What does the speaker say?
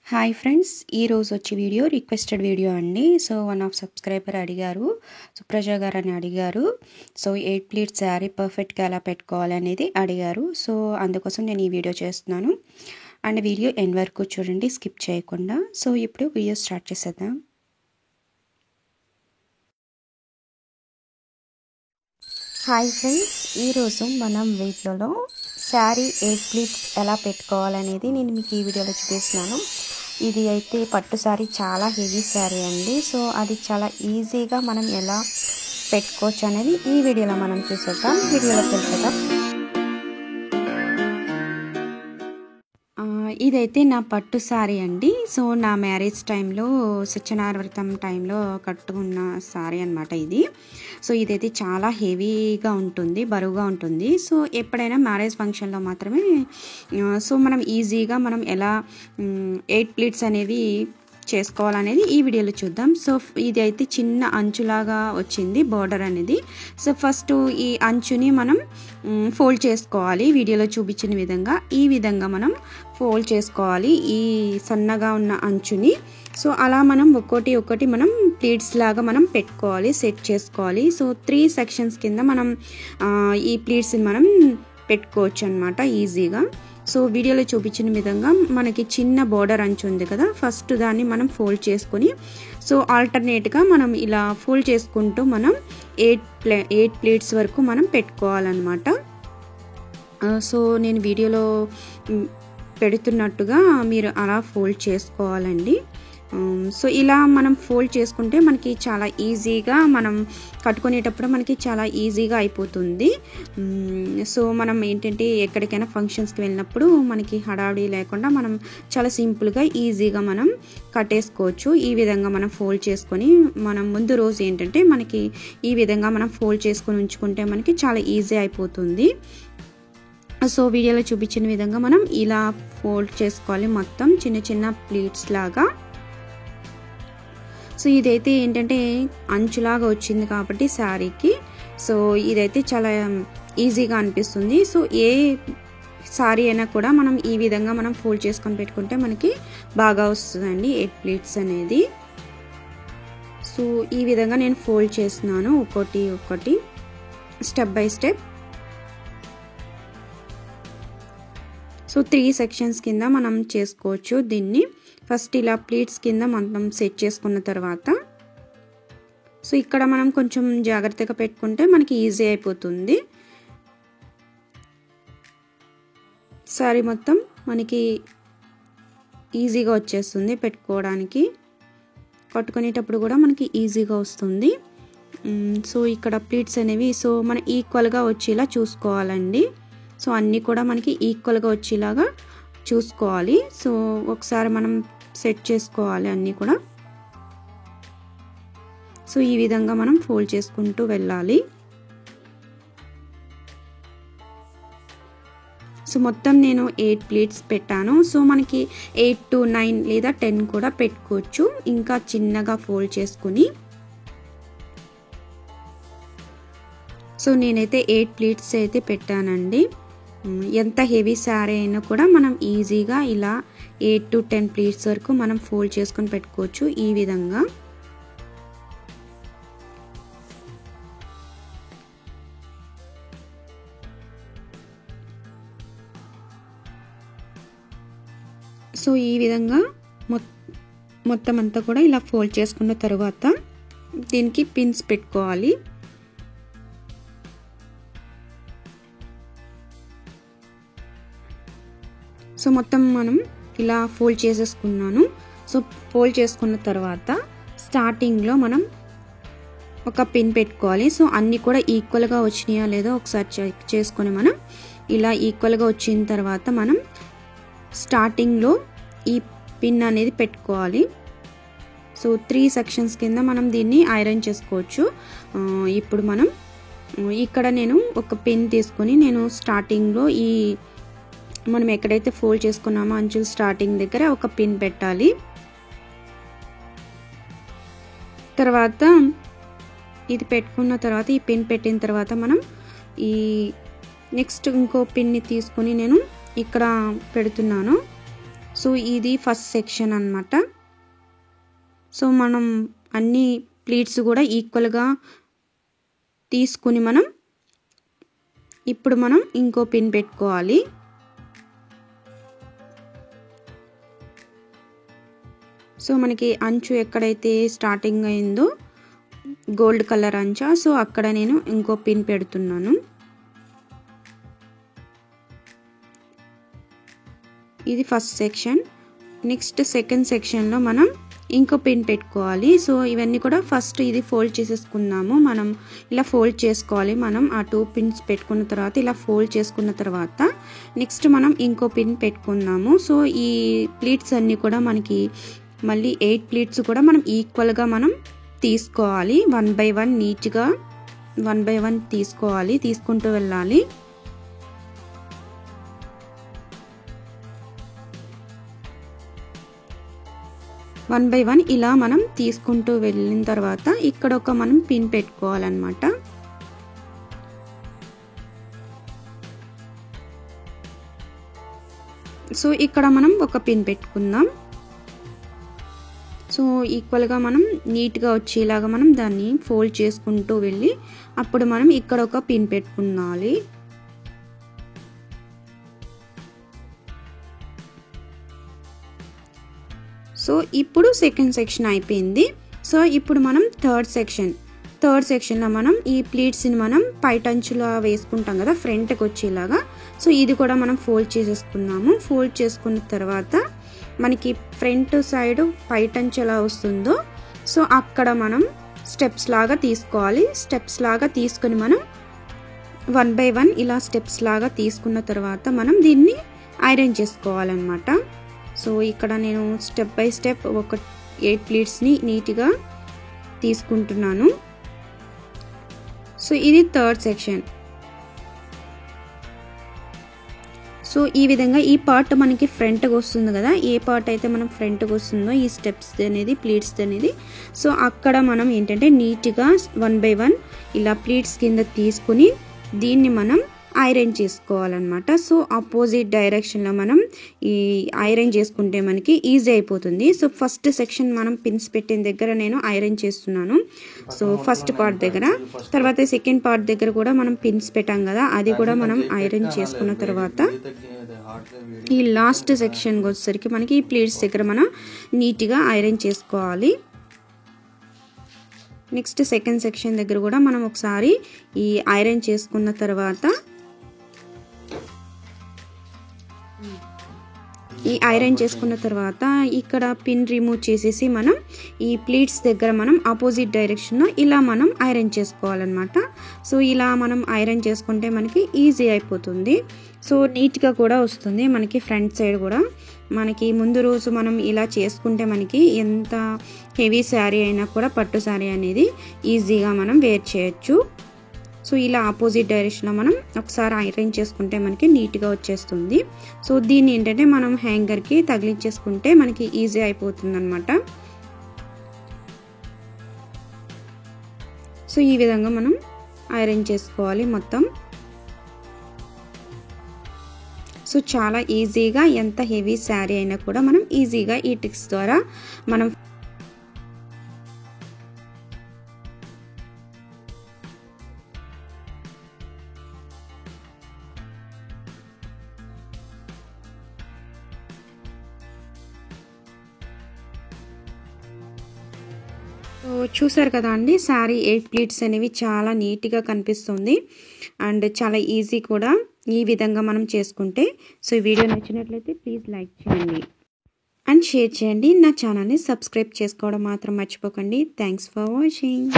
Hi friends, ఈరోజు వచ్చే video requested video అండి. సో వన్ ఆఫ్ సబ్స్క్రైబర్ అడిగారు, సుప్రజ గారు అని అడిగారు. సో 8 ప్లీట్ శారీ పర్ఫెక్ట్గా ఎలా పెట్టుకోవాలనేది అడిగారు. సో అందుకోసం నేను ఈ వీడియో చేస్తున్నాను. అండ్ వీడియో ఎండ్ వరకు చూడండి, స్కిప్ చేయకుండా. సో ఇప్పుడు వీడియో స్టార్ట్ చేసేద్దాం. హాయ్ ఫ్రెండ్స్, ఈరోజు మనం వీడియోలో శారీ 8 ప్లీట్స్ ఎలా పెట్టుకోవాలనేది నేను మీకు ఈ వీడియోలో చూపిస్తున్నాను. ఇది అయితే పట్టు శారీ, చాలా హెవీ శారీ అండి. సో అది చాలా ఈజీగా మనం ఎలా పెట్టుకోవచ్చు అనేది ఈ వీడియోలో మనం చూసేద్దాం. వీడియోలోకి వెళ్తాం. ఇదైతే నా పట్టు శారీ అండి. సో నా మ్యారేజ్ టైంలో, సత్యనారాయణ వ్రతం టైంలో కట్టుకున్న శారీ అనమాట ఇది. సో ఇదైతే చాలా హెవీగా ఉంటుంది, బరువుగా ఉంటుంది. సో ఎప్పుడైనా మ్యారేజ్ ఫంక్షన్లో మాత్రమే సో మనం ఈజీగా మనం ఎలా 8 ప్లీట్స్ అనేవి చేసుకోవాలనేది ఈ వీడియోలో చూద్దాం. సో ఇది అయితే చిన్న అంచులాగా వచ్చింది బోర్డర్ అనేది. సో ఫస్ట్ ఈ అంచుని మనం ఫోల్డ్ చేసుకోవాలి. వీడియోలో చూపించిన విధంగా ఈ విధంగా మనం ఫోల్డ్ చేసుకోవాలి ఈ సన్నగా ఉన్న అంచుని. సో అలా మనం ఒక్కొక్కటి మనం ప్లీట్స్ లాగా మనం పెట్టుకోవాలి, సెట్ చేసుకోవాలి. సో 3 సెక్షన్స్ కింద మనం ఈ ప్లీట్స్ని మనం పెట్టుకోవచ్చు అనమాట ఈజీగా. సో వీడియోలో చూపించిన విధంగా మనకి చిన్న బోర్డర్ అంచు ఉంది కదా, ఫస్ట్ దాన్ని మనం ఫోల్డ్ చేసుకొని సో ఆల్టర్నేట్గా మనం ఇలా ఫోల్డ్ చేసుకుంటూ మనం 8 ప్లీట్స్ వరకు మనం పెట్టుకోవాలన్నమాట. సో నేను వీడియోలో పెడుతున్నట్టుగా మీరు అలా ఫోల్డ్ చేసుకోవాలండి. సో ఇలా మనం ఫోల్డ్ చేసుకుంటే మనకి చాలా ఈజీగా మనం కట్టుకునేటప్పుడు మనకి చాలా ఈజీగా అయిపోతుంది. సో మనం ఏంటంటే ఎక్కడికైనా ఫంక్షన్స్కి వెళ్ళినప్పుడు మనకి హడావిడి లేకుండా మనం చాలా సింపుల్గా ఈజీగా మనం కట్టేసుకోవచ్చు. ఈ విధంగా మనం ఫోల్డ్ చేసుకొని మనం ముందు రోజు ఏంటంటే మనకి ఈ విధంగా మనం ఫోల్డ్ చేసుకొని ఉంచుకుంటే మనకి చాలా ఈజీ అయిపోతుంది. సో వీడియోలో చూపించిన విధంగా మనం ఇలా ఫోల్డ్ చేసుకోవాలి మొత్తం చిన్న చిన్న ప్లీట్స్ లాగా. సో ఇదైతే ఏంటంటే అంచులాగా వచ్చింది కాబట్టి శారీకి, సో ఇదైతే చాలా ఈజీగా అనిపిస్తుంది. సో ఏ శారీ అయినా కూడా మనం ఈ విధంగా మనం ఫోల్డ్ చేసుకొని పెట్టుకుంటే మనకి బాగా వస్తుందండి 8 ప్లీట్స్ అనేది. సో ఈ విధంగా నేను ఫోల్డ్ చేస్తున్నాను ఒక్కొక్కటి step by step. So 3 sections కింద మనం చేసుకోవచ్చు దీన్ని. ఫస్ట్ ఇలా ప్లీట్స్ కింద మనం సెట్ చేసుకున్న తర్వాత సో ఇక్కడ మనం కొంచెం జాగ్రత్తగా పెట్టుకుంటే మనకి ఈజీ అయిపోతుంది. సారీ మొత్తం మనకి ఈజీగా వచ్చేస్తుంది పెట్టుకోవడానికి, కట్టుకునేటప్పుడు కూడా మనకి ఈజీగా వస్తుంది. సో ఇక్కడ ప్లీట్స్ అనేవి సో మనం ఈక్వల్గా వచ్చేలా చూసుకోవాలండి. సో అన్నీ కూడా మనకి ఈక్వల్గా వచ్చేలాగా చూసుకోవాలి. సో ఒకసారి మనం సెట్ చేసుకోవాలి అన్నీ కూడా. సో ఈ విధంగా మనం ఫోల్డ్ చేసుకుంటూ వెళ్ళాలి. సో మొత్తం నేను 8 ప్లీట్స్ పెట్టాను. సో మనకి 8 to 9 లేదా 10 కూడా పెట్టుకోవచ్చు, ఇంకా చిన్నగా ఫోల్డ్ చేసుకుని. సో నేనైతే 8 ప్లీట్స్ అయితే పెట్టానండి. ఎంత హెవీ శారీ అయినా కూడా మనం ఈజీగా ఇలా 8 to 10 ప్లీట్స్ వరకు మనం ఫోల్డ్ చేసుకొని పెట్టుకోవచ్చు ఈ విధంగా. సో ఈ విధంగా మొత్తం అంతా కూడా ఇలా ఫోల్డ్ చేసుకున్న తర్వాత దీనికి పిన్స్ పెట్టుకోవాలి. సో మొత్తం మనం ఇలా ఫోల్డ్ చేసేసుకున్నాను. సో ఫోల్డ్ చేసుకున్న తర్వాత స్టార్టింగ్లో మనం ఒక పిన్ పెట్టుకోవాలి. సో అన్నీ కూడా ఈక్వల్గా వచ్చినాయా లేదో ఒకసారి చెక్ చేసుకొని మనం ఇలా ఈక్వల్గా వచ్చిన తర్వాత మనం స్టార్టింగ్లో ఈ పిన్ అనేది పెట్టుకోవాలి. సో 3 సెక్షన్స్ కింద మనం దీన్ని ఐరన్ చేసుకోవచ్చు. ఇప్పుడు మనం ఇక్కడ నేను ఒక పిన్ తీసుకొని నేను స్టార్టింగ్లో ఈ మనం ఎక్కడైతే ఫోల్డ్ చేసుకున్నామో అంచుల స్టార్టింగ్ దగ్గర ఒక పిన్ పెట్టాలి. తర్వాత ఇది పెట్టుకున్న తర్వాత ఈ పిన్ పెట్టిన తర్వాత మనం ఈ నెక్స్ట్ ఇంకో పిన్ని తీసుకొని నేను ఇక్కడ పెడుతున్నాను. సో ఇది ఫస్ట్ సెక్షన్ అన్నమాట. సో మనం అన్ని ప్లీట్స్ కూడా ఈక్వల్గా తీసుకుని ఇప్పుడు మనం ఇంకో పిన్ పెట్టుకోవాలి. సో మనకి అంచు ఎక్కడైతే స్టార్టింగ్ అయిందో గోల్డ్ కలర్ అంచా, సో అక్కడ నేను ఇంకో పిన్ పెడుతున్నాను. ఇది ఫస్ట్ సెక్షన్. నెక్స్ట్ సెకండ్ సెక్షన్లో మనం ఇంకో పిన్ పెట్టుకోవాలి. సో ఇవన్నీ కూడా ఫస్ట్ ఇది ఫోల్డ్ చేసేసుకుందాము. మనం ఇలా ఫోల్డ్ చేసుకోవాలి. మనం ఆ 2 పిన్స్ పెట్టుకున్న తర్వాత ఇలా ఫోల్డ్ చేసుకున్న తర్వాత నెక్స్ట్ మనం ఇంకో పిన్ పెట్టుకుందాము. సో ఈ ప్లీట్స్ అన్నీ కూడా మనకి మళ్ళీ 8 ప్లీట్స్ కూడా మనం ఈక్వల్గా మనం తీసుకోవాలి. 1 by 1 నీట్గా 1 by 1 తీసుకోవాలి, తీసుకుంటూ వెళ్ళాలి. వన్ బై వన్ ఇలా మనం తీసుకుంటూ వెళ్ళిన తర్వాత ఇక్కడ ఒక మనం పిన్ పెట్టుకోవాలన్నమాట. సో ఇక్కడ మనం ఒక పిన్ పెట్టుకుందాం. సో ఈక్వల్గా మనం నీట్గా వచ్చేలాగా మనం దాన్ని ఫోల్డ్ చేసుకుంటూ వెళ్ళి అప్పుడు మనం ఇక్కడ ఒక పిన్ పెట్టుకోవాలి. సో ఇప్పుడు సెకండ్ సెక్షన్ అయిపోయింది. సో ఇప్పుడు మనం థర్డ్ సెక్షన్లో మనం ఈ ప్లీట్స్ని మనం పైటంచులా వేసుకుంటాం కదా ఫ్రంట్కి వచ్చేలాగా. సో ఇది కూడా మనం ఫోల్డ్ చేసేసుకున్నాము. ఫోల్డ్ చేసుకున్న తర్వాత మనకి ఫ్రంట్ సైడ్ పైటంచు ఎలా వస్తుందో సో అక్కడ మనం స్టెప్స్ లాగా తీసుకోవాలి. స్టెప్స్ లాగా తీసుకొని మనం 1 by 1 ఇలా స్టెప్స్ లాగా తీసుకున్న తర్వాత మనం దీన్ని ఐరన్ చేసుకోవాలన్నమాట. సో ఇక్కడ నేను స్టెప్ బై స్టెప్ ఒక 8 ప్లీట్స్ని నీట్గా తీసుకుంటున్నాను. సో ఇది థర్డ్ సెక్షన్. సో ఈ విధంగా ఈ పార్ట్ మనకి ఫ్రంట్కి వస్తుంది కదా, ఏ పార్ట్ అయితే మనం ఫ్రంట్కి వస్తుందో ఈ స్టెప్స్ అనేది ప్లీట్స్ అనేది, సో అక్కడ మనం ఏంటంటే నీట్గా 1 by 1 ఇలా ప్లీట్స్ కింద తీసుకుని దీన్ని మనం ఐరన్ చేసుకోవాలన్నమాట. సో ఆపోజిట్ డైరెక్షన్లో మనం ఈ ఐరన్ చేసుకుంటే మనకి ఈజీ అయిపోతుంది. సో ఫస్ట్ సెక్షన్ మనం పిన్స్ పెట్టిన దగ్గర నేను ఐరన్ చేస్తున్నాను. సో ఫస్ట్ పార్ట్ దగ్గర, తర్వాత సెకండ్ పార్ట్ దగ్గర కూడా మనం పిన్స్ పెట్టాం కదా, అది కూడా మనం ఐరన్ చేసుకున్న తర్వాత ఈ లాస్ట్ సెక్షన్కి వచ్చేసరికి మనకి ఈ ప్లీట్స్ దగ్గర మనం నీట్గా ఐరన్ చేసుకోవాలి. నెక్స్ట్ సెకండ్ సెక్షన్ దగ్గర కూడా మనం ఒకసారి ఈ ఐరన్ చేసుకున్న తర్వాత ఇక్కడ పిన్ రిమూవ్ చేసేసి మనం ఈ ప్లీట్స్ దగ్గర మనం ఆపోజిట్ డైరెక్షన్లో ఇలా మనం ఐరన్ చేసుకోవాలన్నమాట. సో ఇలా మనం ఐరన్ చేసుకుంటే మనకి ఈజీ అయిపోతుంది. సో నీట్గా కూడా వస్తుంది మనకి ఫ్రంట్ సైడ్ కూడా. మనకి ముందు రోజు మనం ఇలా చేసుకుంటే మనకి ఎంత హెవీ శారీ అయినా కూడా పట్టు శారీ అనేది ఈజీగా మనం వేర్ చేయొచ్చు. సో ఇలా ఆపోజిట్ డైరెక్షన్లో మనం ఒకసారి ఐరన్ చేసుకుంటే మనకి నీట్గా వచ్చేస్తుంది. సో దీన్ని ఏంటంటే మనం హ్యాంగర్కి తగిలించేసుకుంటే మనకి ఈజీ అయిపోతుంది అనమాట. సో ఈ విధంగా మనం ఐరన్ చేసుకోవాలి మొత్తం. సో చాలా ఈజీగా ఎంత హెవీ శారీ అయినా కూడా మనం ఈజీగా ఈ ట్రిక్స్ ద్వారా మనం చూసారు కదా అండి, శారీ 8 ప్లీట్స్ అనేవి చాలా నీట్గా కనిపిస్తుంది అండ్ చాలా ఈజీ కూడా ఈ విధంగా మనం చేసుకుంటే. సో ఈ వీడియో నచ్చినట్లయితే ప్లీజ్ లైక్ చేయండి అండ్ షేర్ చేయండి. నా ఛానల్ని సబ్స్క్రైబ్ చేసుకోవడం మాత్రం మర్చిపోకండి. Thanks for watching.